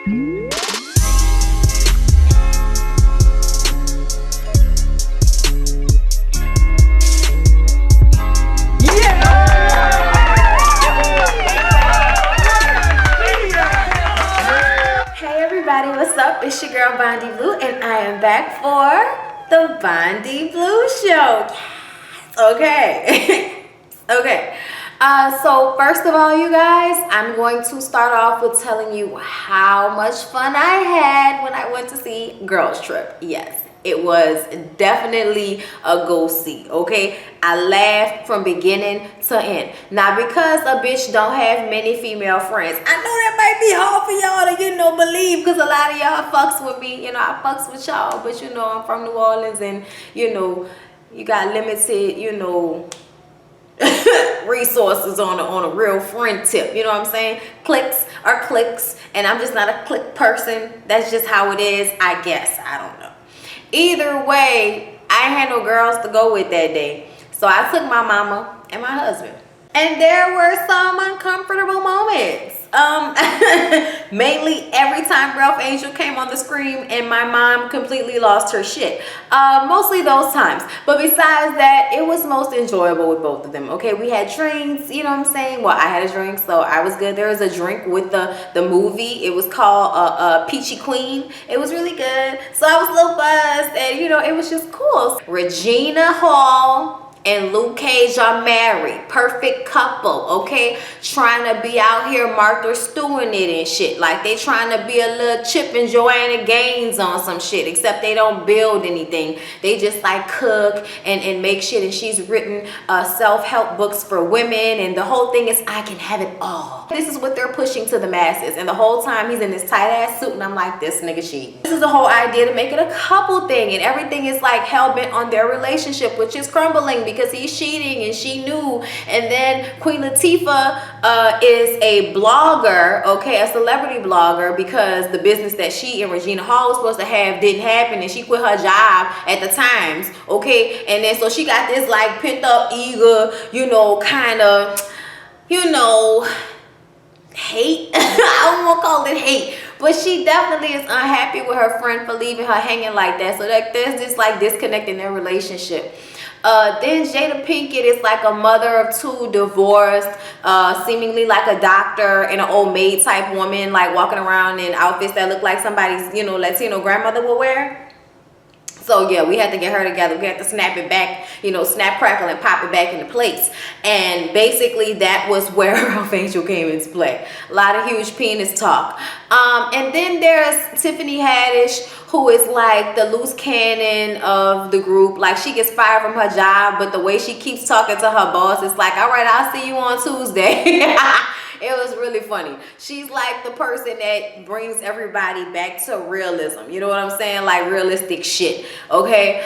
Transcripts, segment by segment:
What's up? It's your girl Bondy Blue, and I am back for the Bondy Blue Show. Yes. Okay. Okay. So first of all, you guys, I'm going to start off with telling you how much fun I had when I went to see Girls Trip. Yes. It was definitely a go-see, okay? I laughed from beginning to end. Now, because a bitch don't have many female friends, I know that might be hard for y'all to, believe, because a lot of y'all fucks with me. I fucks with y'all, but, I'm from New Orleans, and, you got limited, resources on a real friend tip. You know what I'm saying? Clicks are clicks, and I'm just not a click person. That's just how it is, I guess. I don't know. Either way, I had no girls to go with that day. So I took my mama and my husband. And there were some uncomfortable moments. Mainly every time Ralph Angel came on the screen and my mom completely lost her shit. Mostly those times. But besides that, it was most enjoyable with both of them. Okay, we had drinks, you know what I'm saying? Well, I had a drink, so I was good. There was a drink with the movie. It was called Peachy Queen. It was really good. So I was a little buzzed, and it was just cool. Regina Hall and Luke Cage are married. Perfect couple, okay? Trying to be out here Martha Stewart it and shit. Like they trying to be a little Chip and Joanna Gaines on some shit, except they don't build anything. They just like cook and make shit. And she's written self-help books for women. And the whole thing is, I can have it all. This is what they're pushing to the masses. And the whole time he's in this tight ass suit and I'm like, this nigga cheating. This is the whole idea to make it a couple thing. And everything is like hell-bent on their relationship, which is crumbling because he's cheating and she knew. And then Queen Latifah is a blogger, okay, a celebrity blogger, because the business that she and Regina Hall was supposed to have didn't happen, and she quit her job at the Times, okay. And then so she got this like pent up eager, kind of, hate. I don't want to call it hate, but she definitely is unhappy with her friend for leaving her hanging like that. So that there's this like disconnect in their relationship. Then Jada Pinkett is like a mother of two, divorced, seemingly like a doctor and an old maid type woman, like walking around in outfits that look like somebody's, Latino grandmother would wear. So yeah, we had to get her together. We had to snap it back, snap, crackle, and pop it back into place. And basically that was where Ralph Angel came into play. A lot of huge penis talk. And then there's Tiffany Haddish, who is like the loose cannon of the group. Like she gets fired from her job, but the way she keeps talking to her boss, it's like, all right, I'll see you on Tuesday. It was really funny. She's like the person that brings everybody back to realism. You know what I'm saying? Like realistic shit. Okay.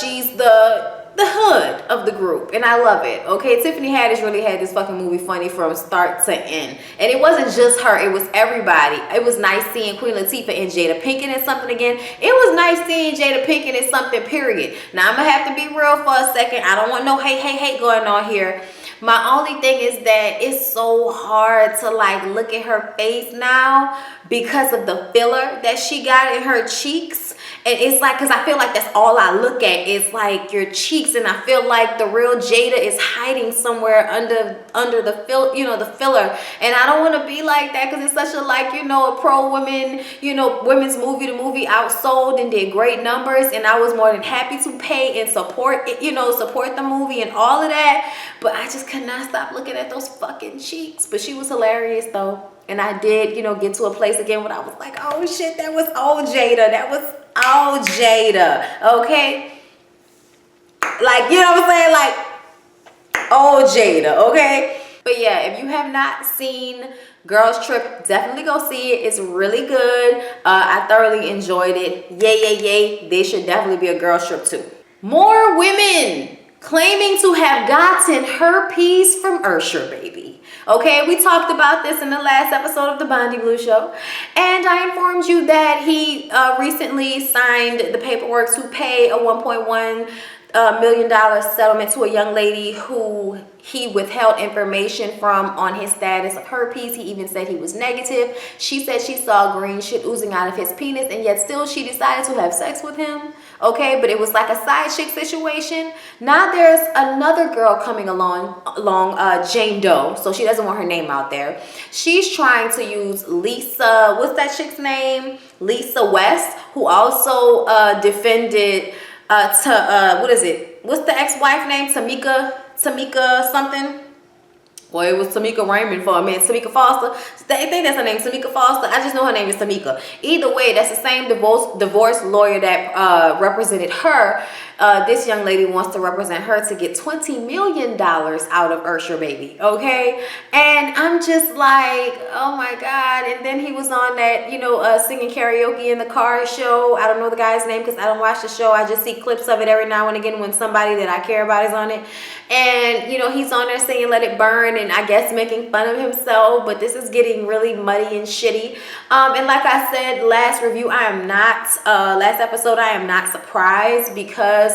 She's the hood of the group, and I love it. Okay, Tiffany Haddish really had this fucking movie funny from start to end, and it wasn't just her, it was everybody. It was nice seeing Queen Latifah and Jada Pinkett in something again. It was nice seeing Jada Pinkett in something, period. Now I'm gonna have to be real for a second. I don't want no hate going on here. My only thing is that it's so hard to like look at her face now because of the filler that she got in her cheeks. And it's like, because I feel like that's all I look at is like your cheeks, and I feel like the real Jada is hiding somewhere under the the filler. And I don't want to be like that because it's such a like, a pro women, women's movie. The movie outsold and did great numbers, and I was more than happy to pay and support it, support the movie and all of that. But I just could not stop looking at those fucking cheeks. But she was hilarious though. And I did, get to a place again when I was like, oh shit, that was old Jada. That was old Jada. Okay? Like, you know what I'm saying? Like, old Jada. Okay? But yeah, if you have not seen Girls Trip, definitely go see it. It's really good. I thoroughly enjoyed it. Yay. There should definitely be a Girls Trip too. More women claiming to have gotten herpes from Usher, baby. Okay, we talked about this in the last episode of the Bondy Blue Show, and I informed you that he recently signed the paperwork to pay a $1.1 $1 million settlement to a young lady who he withheld information from on his status of herpes. He even said he was negative. She said she saw green shit oozing out of his penis, and yet still she decided to have sex with him. Okay, but it was like a side chick situation. Now there's another girl coming along, Jane Doe. So she doesn't want her name out there. She's trying to use Lisa, what's that chick's name? Lisa West, who also defended what is it? What's the ex-wife name? Tamika something. Well, it was Tamika Raymond for a minute. Tamika Foster. I think that's her name, Tamika Foster. I just know her name is Tamika. Either way, that's the same divorce lawyer that represented her. This young lady wants to represent her to get $20 million out of Usher, baby. Okay? And I'm just like, oh my God. And then he was on that, you know, singing karaoke in the car show. I don't know the guy's name because I don't watch the show. I just see clips of it every now and again when somebody that I care about is on it. And, you know, he's on there singing Let It Burn and I guess making fun of himself. But this is getting really muddy and shitty. And like I said, last episode, I am not surprised because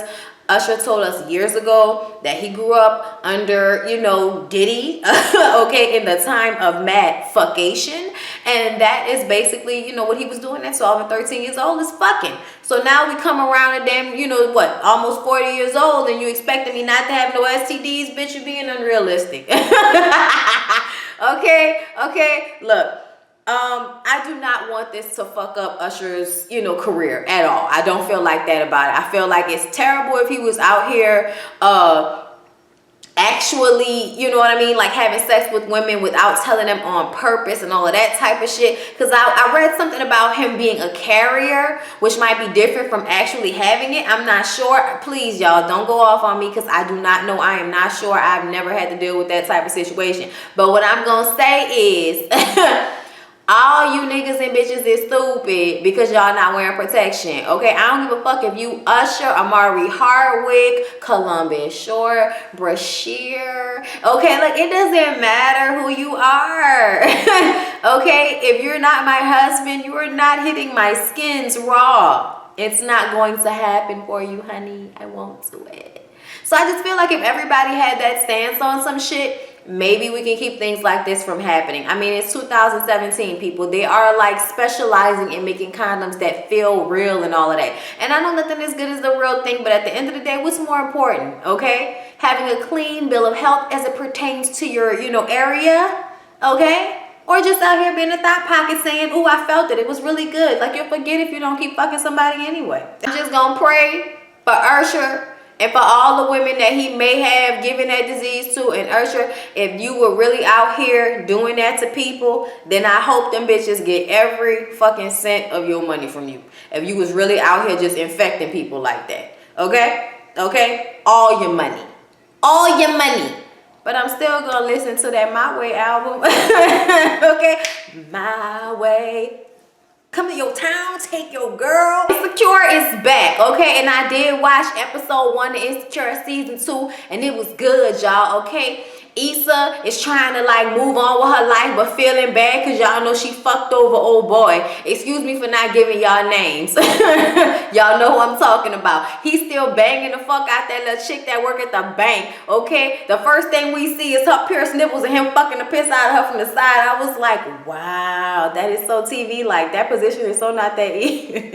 Usher told us years ago that he grew up under, you know, Diddy, okay, in the time of mad fuckation. And that is basically, you know, what he was doing at 12 and 13 years old is fucking. So now we come around and damn, you know, what, almost 40 years old and you expecting me not to have no STDs? Bitch, you're being unrealistic. Okay, look. I do not want this to fuck up Usher's, you know, career at all. I don't feel like that about it. I feel like it's terrible if he was out here, actually, you know what I mean, like having sex with women without telling them on purpose and all of that type of shit. Because I read something about him being a carrier, which might be different from actually having it. I'm not sure. Please, y'all, don't go off on me because I do not know. I am not sure. I've never had to deal with that type of situation. But what I'm going to say is... all you niggas and bitches is stupid because y'all not wearing protection, okay? I don't give a fuck if you Usher, Amari Hardwick, Columbus Short, Brashear, okay? Like, it doesn't matter who you are, okay? If you're not my husband, you are not hitting my skins raw. It's not going to happen for you, honey. I won't do it. So I just feel like if everybody had that stance on some shit, maybe we can keep things like this from happening. I mean, it's 2017, people. They are like specializing in making condoms that feel real and all of that. And I know nothing as good as the real thing, but at the end of the day, what's more important, okay? Having a clean bill of health as it pertains to your, you know, area, okay? Or just out here being a thought pocket saying, ooh, I felt it. It was really good. Like, you'll forget if you don't keep fucking somebody anyway. I'm just gonna pray for Usher and for all the women that he may have given that disease to. And Usher, if you were really out here doing that to people, then I hope them bitches get every fucking cent of your money from you. If you was really out here just infecting people like that. Okay? Okay? All your money. All your money. But I'm still gonna listen to that My Way album. Okay? My Way. Come to your town, take your girl. Insecure is back, okay? And I did watch episode 1 of Insecure season 2, and it was good, y'all, okay? Issa is trying to like move on with her life, but feeling bad because y'all know she fucked over old boy. Excuse me for not giving y'all names. Y'all know who I'm talking about. He's still banging the fuck out that little chick that work at the bank, okay? The first thing we see is her pierced nipples and him fucking the piss out of her from the side. I was like, wow, that is so TV. Like, that position is so not that easy.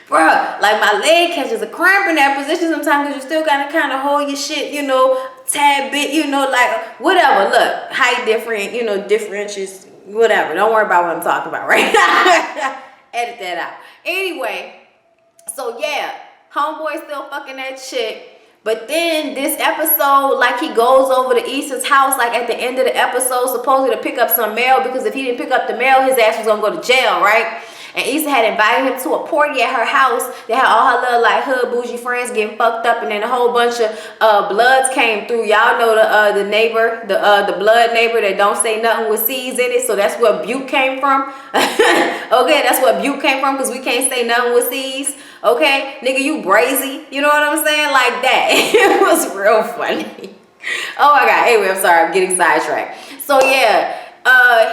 Bruh, like my leg catches a cramp in that position sometimes because you still gotta kind of hold your shit, you know, tad bit, you know, like whatever. Look, height different, you know, differentials, whatever. Don't worry about what I'm talking about, right? Edit that out. Anyway, so yeah, homeboy still fucking that chick. But then this episode, like he goes over to Issa's house, like at the end of the episode, supposedly to pick up some mail, because if he didn't pick up the mail, his ass was gonna go to jail, right? And Issa had invited him to a party at her house. They had all her little like hood bougie friends getting fucked up, and then a whole bunch of bloods came through. Y'all know the neighbor, the blood neighbor that don't say nothing with C's in it. So that's where Butte came from. Okay, that's where Butte came from, because we can't say nothing with C's. Okay, nigga, you brazy. You know what I'm saying? Like that. It was real funny. Oh my God. Anyway, I'm sorry. I'm getting sidetracked. So yeah.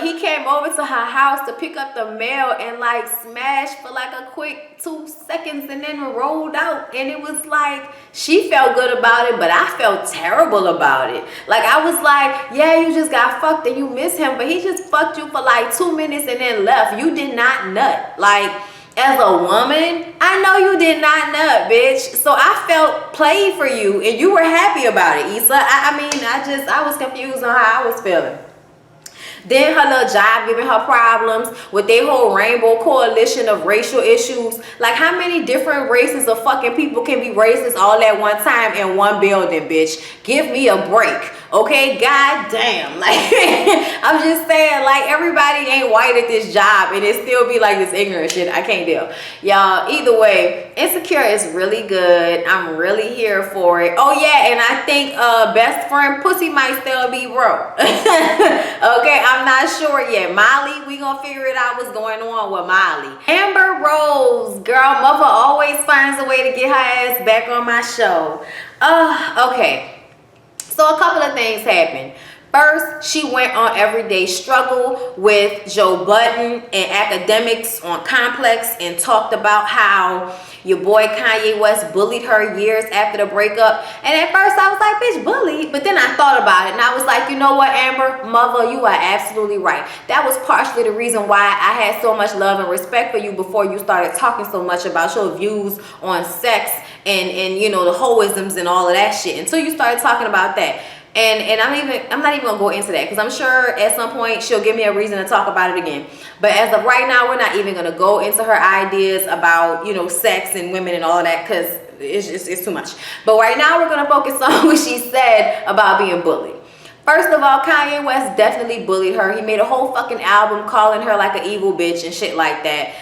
He came over to her house to pick up the mail and like smashed for like a quick 2 seconds and then rolled out. And it was like, she felt good about it, but I felt terrible about it. Like, I was like, yeah, you just got fucked and you miss him, but he just fucked you for like 2 minutes and then left. You did not nut. Like, as a woman, I know you did not nut, bitch. So I felt played for you and you were happy about it, Issa. I was confused on how I was feeling. Then her little job giving her problems with their whole rainbow coalition of racial issues. Like, how many different races of fucking people can be racist all at one time in one building, bitch? Give me a break, okay? God damn. Like, I'm just saying, like, everybody ain't white at this job and it still be like this ignorant shit. I can't deal. Y'all, either way, Insecure is really good. I'm really here for it. Oh yeah, and I think best friend pussy might still be broke. Okay, I'm not sure yet. Molly, we gonna figure it out what's going on with Molly. Amber Rose, girl, mother always finds a way to get her ass back on my show. Okay, so a couple of things happened. First, she went on Everyday Struggle with Joe Budden and academics on Complex and talked about how your boy Kanye West bullied her years after the breakup. And at first I was like, bitch, bullied? But then I thought about it and I was like, you know what, Amber, mother, you are absolutely right. That was partially the reason why I had so much love and respect for you before you started talking so much about your views on sex and you know, the hoisms and all of that shit, until you started talking about that. And I'm not even gonna go into that because I'm sure at some point she'll give me a reason to talk about it again. But as of right now, we're not even gonna go into her ideas about, you know, sex and women and all of that because it's too much. But right now we're gonna focus on what she said about being bullied. First of all, Kanye West definitely bullied her. He made a whole fucking album calling her like an evil bitch and shit like that.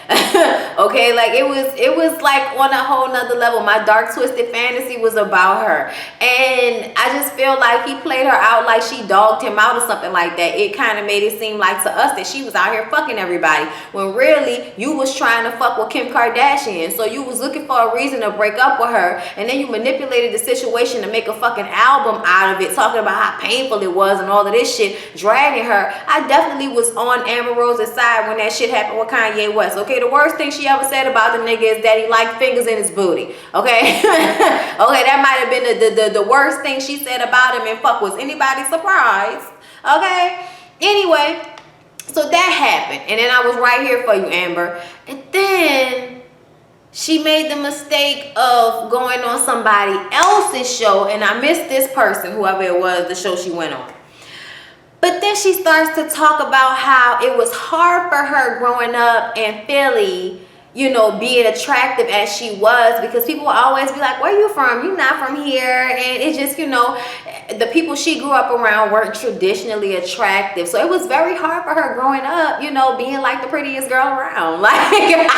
Okay, like it was like on a whole nother level. My Dark Twisted Fantasy was about her. And I just feel like he played her out like she dogged him out or something like that. It kind of made it seem like to us that she was out here fucking everybody, when really you was trying to fuck with Kim Kardashian. So you was looking for a reason to break up with her, and then you manipulated the situation to make a fucking album out of it, talking about how painful it was and all of this shit, dragging her. I definitely was on Amber Rose's side when that shit happened with Kanye West. Okay, the worst thing she ever said about the nigga is that he liked fingers in his booty. Okay. Okay, that might have been the worst thing she said about him, and fuck, was anybody surprised? Okay, anyway, so that happened, and then I was right here for you, Amber. And then she made the mistake of going on somebody else's show, and I missed this person, whoever it was, the show she went on. But then she starts to talk about how it was hard for her growing up in Philly, you know, being attractive as she was, because people will always be like, where you from? You're not from here. And it's just, you know, the people she grew up around weren't traditionally attractive. So it was very hard for her growing up, you know, being like the prettiest girl around. Like,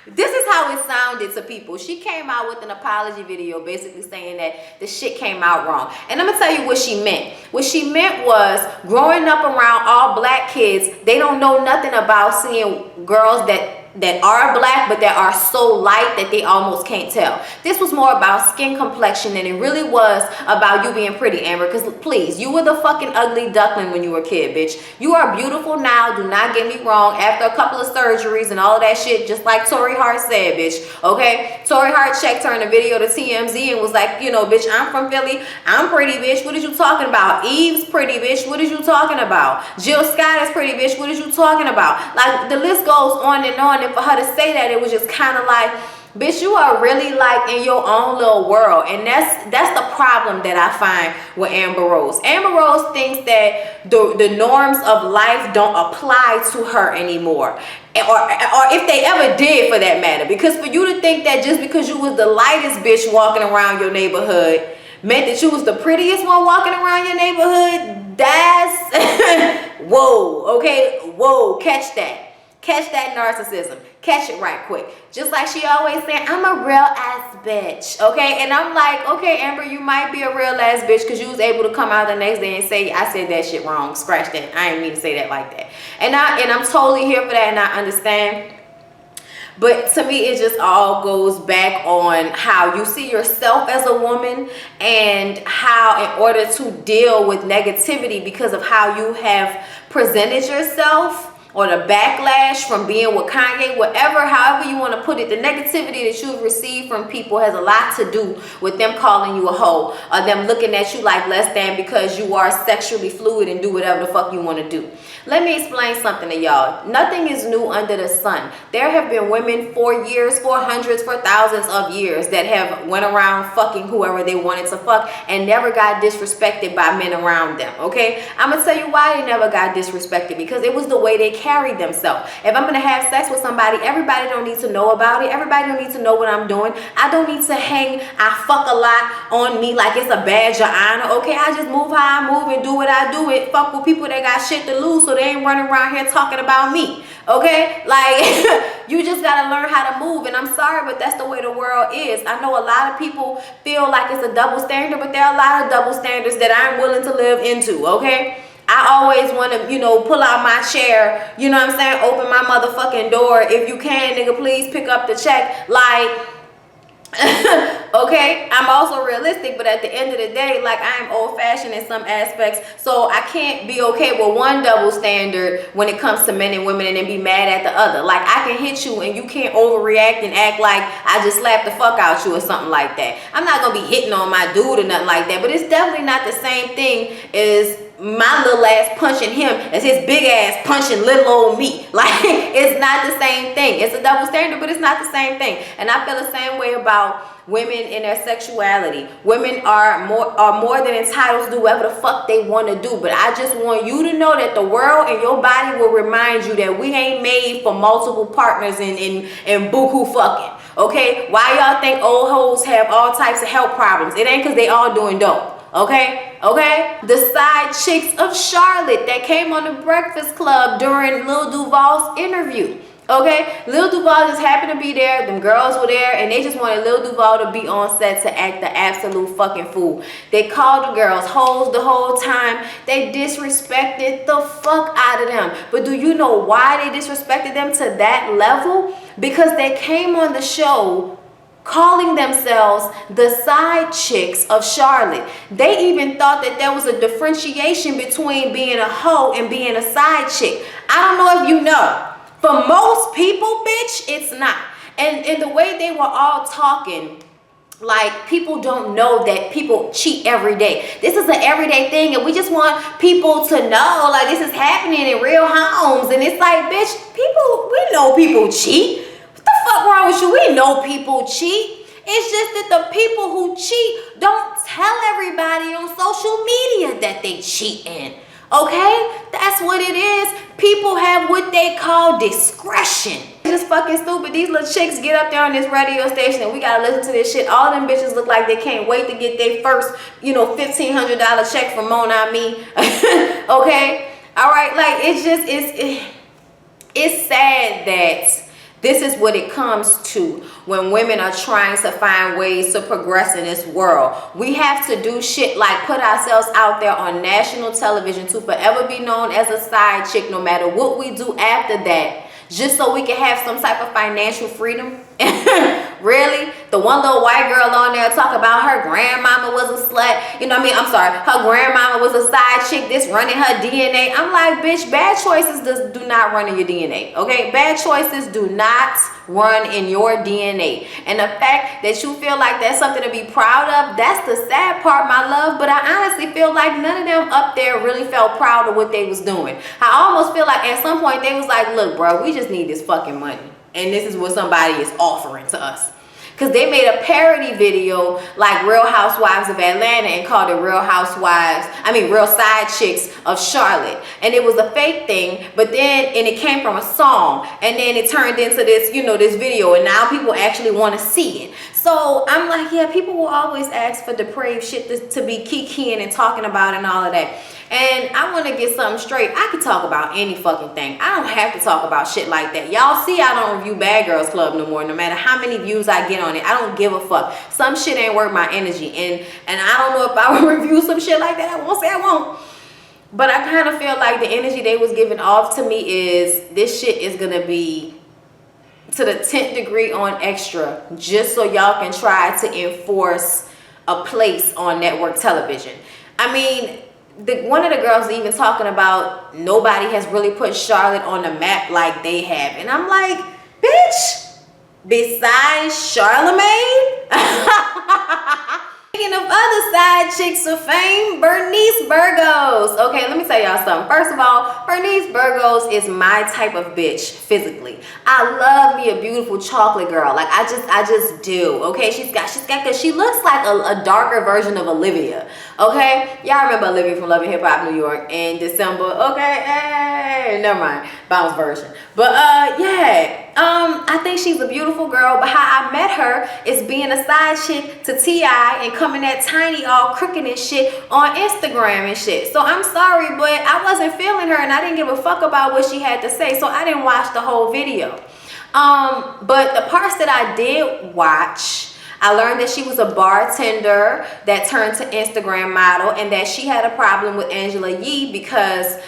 this is how it sounded to people. She came out with an apology video basically saying that the shit came out wrong. And I'm gonna tell you what she meant. What she meant was, growing up around all black kids, they don't know nothing about seeing girls that are black but that are so light that they almost can't tell. This was more about skin complexion than it really was about you being pretty, Amber. Because please, you were the fucking ugly duckling when you were a kid, bitch. You are beautiful now, do not get me wrong, after a couple of surgeries and all of that shit, just like Tori Hart said, bitch. Okay, Tori Hart checked her in a video to TMZ and was like, you know, bitch, I'm from Philly, I'm pretty, bitch, what is you talking about? Eve's pretty, bitch, what is you talking about? Jill Scott is pretty, bitch, what is you talking about? Like, the list goes on and on. And for her to say that, it was just kind of like, bitch, you are really like in your own little world. And that's the problem that I find with Amber Rose. Amber Rose thinks that the norms of life don't apply to her anymore, or if they ever did, for that matter. Because for you to think that just because you was the lightest bitch walking around your neighborhood meant that you was the prettiest one walking around your neighborhood, that's whoa. Okay, whoa, catch that. Catch that narcissism. Catch it right quick. Just like she always saying, I'm a real ass bitch. Okay, and I'm like, okay, Amber, you might be a real ass bitch because you was able to come out the next day and say, I said that shit wrong. Scratch that. I didn't mean to say that like that. And I'm totally here for that, and I understand. But to me, it just all goes back on how you see yourself as a woman, and how in order to deal with negativity because of how you have presented yourself, or the backlash from being with Kanye, whatever, however you want to put it, the negativity that you've received from people has a lot to do with them calling you a hoe, or them looking at you like less than because you are sexually fluid and do whatever the fuck you want to do. Let me explain something to y'all. Nothing is new under the sun. There have been women for years, for hundreds, for thousands of years that have went around fucking whoever they wanted to fuck and never got disrespected by men around them, okay? I'm gonna tell you why they never got disrespected, because it was the way they carried themselves. If I'm gonna have sex with somebody, everybody don't need to know about it. Everybody don't need to know what I'm doing. I don't need to hang I fuck a lot on me like it's a badge of honor, okay? I just move how I move and do what I do. It fuck with people that got shit to lose, so they ain't running around here talking about me, okay? Like, you just gotta learn how to move. And I'm sorry, but that's the way the world is. I know a lot of people feel like it's a double standard, but there are a lot of double standards that I'm willing to live into, okay? I always want to, you know, pull out my chair, you know what I'm saying, open my motherfucking door. If you can, nigga, please pick up the check. Like, okay, I'm also realistic, but at the end of the day, like, I am old-fashioned in some aspects, so I can't be okay with one double standard when it comes to men and women and then be mad at the other. Like, I can hit you and you can't overreact and act like I just slapped the fuck out you or something like that. I'm not gonna be hitting on my dude or nothing like that, but it's definitely not the same thing as my little ass punching him as his big ass punching little old me. Like, it's not the same thing. It's a double standard, but it's not the same thing. And I feel the same way about women in their sexuality. Women are more than entitled to do whatever the fuck they want to do. But I just want you to know that the world and your body will remind you that we ain't made for multiple partners and buku fucking. Okay? Why y'all think old hoes have all types of health problems? It ain't because they all doing dope. Okay? Okay? The side chicks of Charlotte that came on the Breakfast Club during Lil Duval's interview. Okay? Lil Duval just happened to be there. Them girls were there, and they just wanted Lil Duval to be on set to act the absolute fucking fool. They called the girls hoes the whole time. They disrespected the fuck out of them. But do you know why they disrespected them to that level? Because they came on the show calling themselves the side chicks of Charlotte. They even thought that there was a differentiation between being a hoe and being a side chick. I don't know if you know. For most people, bitch, it's not. And the way they were all talking, like, people don't know that people cheat every day. This is an everyday thing, and we just want people to know, like, this is happening in real homes. And it's like, bitch, people, we know people cheat. What the fuck wrong with you? We know people cheat. It's just that the people who cheat don't tell everybody on social media that they cheating. Okay? That's what it is. People have what they call discretion. It's just fucking stupid. These little chicks get up there on this radio station and we gotta listen to this shit. All them bitches look like they can't wait to get their first, you know, $1,500 check from Mona Me. Okay? Alright, like, it's just, it's sad that this is what it comes to when women are trying to find ways to progress in this world. We have to do shit like put ourselves out there on national television to forever be known as a side chick, no matter what we do after that, just so we can have some type of financial freedom. Really? The one little white girl on there talk about her grandmama was a slut. You know what I mean? I'm sorry. Her grandmama was a side chick. This running her DNA. I'm like, bitch, bad choices do not run in your DNA. Okay? Bad choices do not run in your DNA. And the fact that you feel like that's something to be proud of, that's the sad part, my love. But I honestly feel like none of them up there really felt proud of what they was doing. I almost feel like at some point they was like, look, bro, we just need this fucking money. And this is what somebody is offering to us. Because they made a parody video like Real Housewives of Atlanta and called it Real Side Chicks of Charlotte. And it was a fake thing, but then, and it came from a song. And then it turned into this, you know, this video. And now people actually want to see it. So I'm like, yeah, people will always ask for depraved shit to be kikiing and talking about and all of that. And I want to get something straight. I can talk about any fucking thing. I don't have to talk about shit like that. Y'all see I don't review Bad Girls Club no more. No matter how many views I get on it, I don't give a fuck. Some shit ain't worth my energy. And I don't know if I will review some shit like that. I won't say I won't. But I kind of feel like the energy they was giving off to me is this shit is going to be to the 10th degree on extra just so y'all can try to enforce a place on network television. I mean, one of the girls even talking about nobody has really put Charlotte on the map like they have. And I'm like, bitch, besides Charlemagne? Speaking of other side chicks of fame, Bernice Burgos. Okay, let me tell y'all something. First of all, Bernice Burgos is my type of bitch physically. I love me a beautiful chocolate girl. Like I just do. Okay, she's got cause she looks like a darker version of Olivia. Okay, y'all remember Olivia from Love and Hip Hop New York in December? Okay, hey, never mind, bounce version. But yeah. I think she's a beautiful girl, but how I met her is being a side chick to T.I. and coming at Tiny all crooked and shit on Instagram and shit. So I'm sorry, but I wasn't feeling her and I didn't give a fuck about what she had to say, so I didn't watch the whole video. But the parts that I did watch, I learned that she was a bartender that turned to Instagram model and that she had a problem with Angela Yee because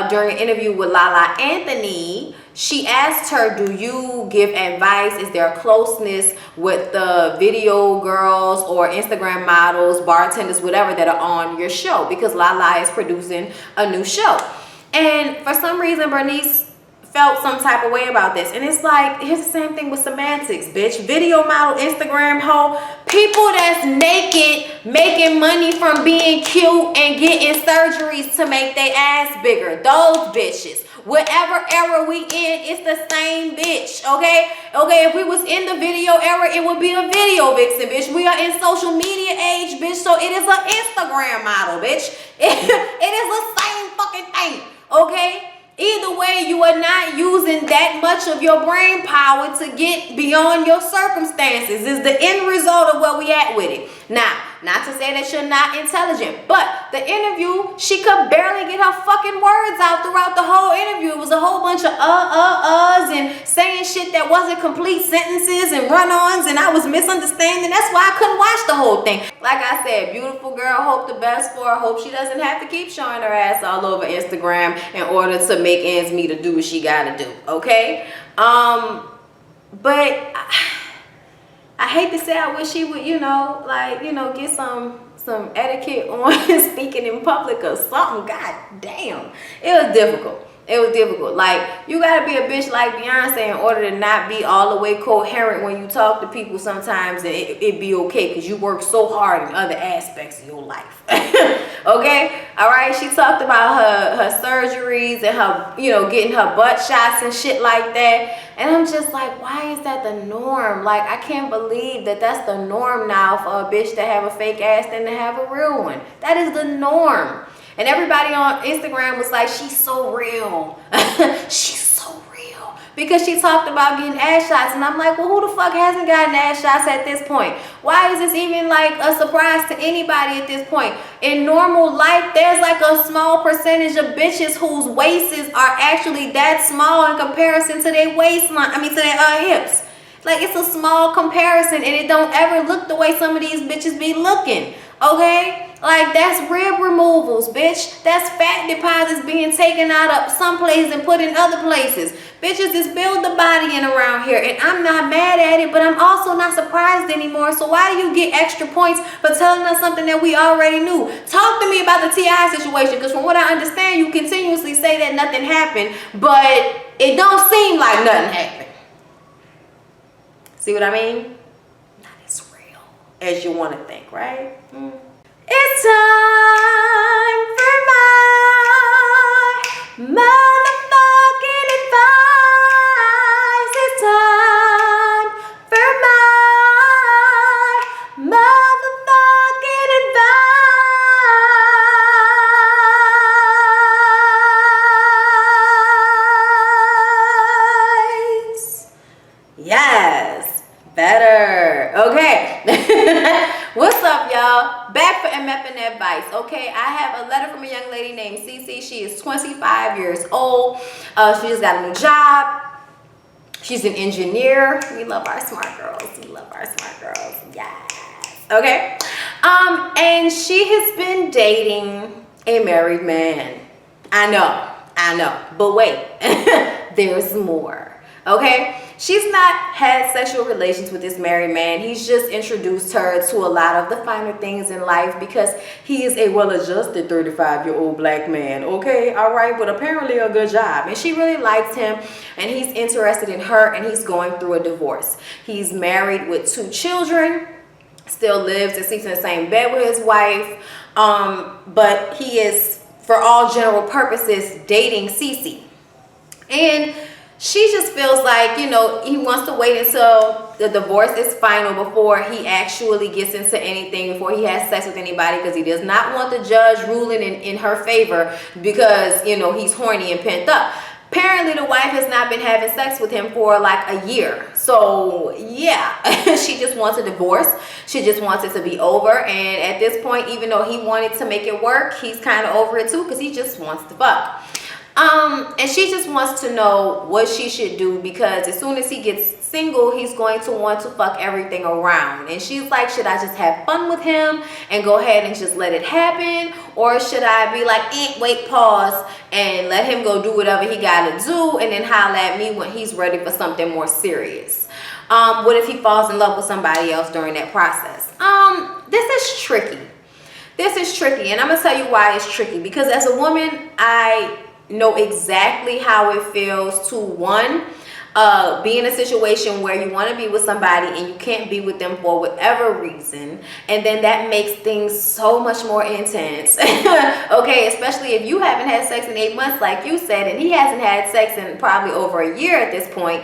during an interview with Lala Anthony, she asked her, do you give advice? Is there a closeness with the video girls or Instagram models, bartenders, whatever that are on your show? Because Lala is producing a new show. And for some reason, Bernice felt some type of way about this. And it's like, here's the same thing with semantics, bitch. Video model, Instagram hoe, people that's naked, making money from being cute and getting surgeries to make their ass bigger. Those bitches. Whatever era we in, it's the same bitch, okay? Okay, if we was in the video era, it would be a video vixen, bitch. We are in social media age, bitch, so it is an Instagram model, bitch. It is the same fucking thing, okay? Either way, you are not using that much of your brain power to get beyond your circumstances. Is the end result of where we at with it. Now, not to say that you're not intelligent, but the interview, she could barely get her fucking words out throughout the whole interview. It was a whole bunch of uhs and saying shit that wasn't complete sentences and run-ons, and I was misunderstanding. That's why I couldn't watch the whole thing. Like I said, beautiful girl, hope the best for her. Hope she doesn't have to keep showing her ass all over Instagram in order to make ends meet to do what she gotta do, okay? But I hate to say I wish she would, get some etiquette on speaking in public or something. God damn. It was difficult. It was difficult. Like, you gotta be a bitch like Beyonce in order to not be all the way coherent when you talk to people sometimes, and it be okay because you work so hard in other aspects of your life. Okay? Alright, she talked about her surgeries and her, getting her butt shots and shit like that. And I'm just like, why is that the norm? Like, I can't believe that that's the norm now for a bitch to have a fake ass than to have a real one. That is the norm. And everybody on Instagram was like, she's so real. She's so real. Because she talked about getting ass shots. And I'm like, well, who the fuck hasn't gotten ass shots at this point? Why is this even like a surprise to anybody at this point? In normal life, there's like a small percentage of bitches whose waists are actually that small in comparison to their waistline. To their hips. Like, it's a small comparison, and it don't ever look the way some of these bitches be looking. Okay? Like, that's rib removals, bitch. That's fat deposits being taken out of some places and put in other places. Bitches just build the body in around here, and I'm not mad at it, but I'm also not surprised anymore. So why do you get extra points for telling us something that we already knew? Talk to me about the T.I. situation, because from what I understand, you continuously say that nothing happened, but it don't seem like nothing happened. See what I mean? Not as real as you want to think, right? It's time for my motherfucking advice. It's time for my motherfucking advice. Yes, better. Okay. What's up, y'all? Back for MFing advice. Okay, I have a letter from a young lady named Cece. She is 25 years old. She just got a new job. She's an engineer. We love our smart girls. We love our smart girls. Yes. Okay. And she has been dating a married man. I know. But wait, there's more. Okay. she's not had sexual relations with this married man. He's just introduced her to a lot of the finer things in life because he is a well-adjusted 35-year-old black man, okay? All right, but apparently a good job. And she really likes him, and he's interested in her, and he's going through a divorce. He's married with 2 children, still lives and sleeps in the same bed with his wife, but he is, for all general purposes, dating Cece. And she just feels like, you know, he wants to wait until the divorce is final before he actually gets into anything, before he has sex with anybody, because he does not want the judge ruling in her favor because, you know, he's horny and pent up. Apparently the wife has not been having sex with him for like a year. So yeah, she just wants a divorce. She just wants it to be over. And at this point, even though he wanted to make it work, he's kind of over it too, because he just wants to fuck. And she just wants to know what she should do, because as soon as he gets single, he's going to want to fuck everything around. And she's like, should I just have fun with him and go ahead and just let it happen? Or should I be like, wait, pause, and let him go do whatever he gotta do and then holler at me when he's ready for something more serious? What if he falls in love with somebody else during that process? This is tricky. This is tricky, and I'm gonna tell you why it's tricky. Because as a woman, I know exactly how it feels to, one, be in a situation where you want to be with somebody and you can't be with them for whatever reason, and then that makes things so much more intense. Okay, especially if you haven't had sex in 8 months like you said, and he hasn't had sex in probably over a year at this point.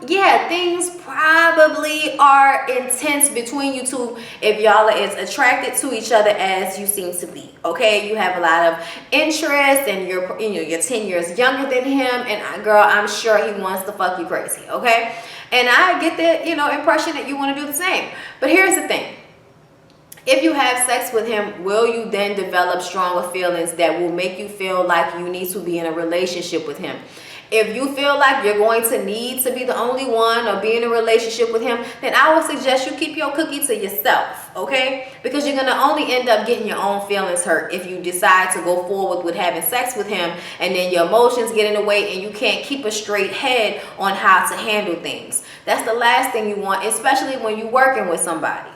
Yeah, things probably are intense between you two if y'all are as attracted to each other as you seem to be. Okay, you have a lot of interest, and you're 10 years younger than him, and girl, I'm sure he wants to fuck you crazy. Okay, and I get the impression that you want to do the same. But here's the thing: if you have sex with him, will you then develop stronger feelings that will make you feel like you need to be in a relationship with him? If you feel like you're going to need to be the only one or be in a relationship with him, then I would suggest you keep your cookie to yourself, okay? Because you're going to only end up getting your own feelings hurt if you decide to go forward with having sex with him, and then your emotions get in the way and you can't keep a straight head on how to handle things. That's the last thing you want, especially when you're working with somebody.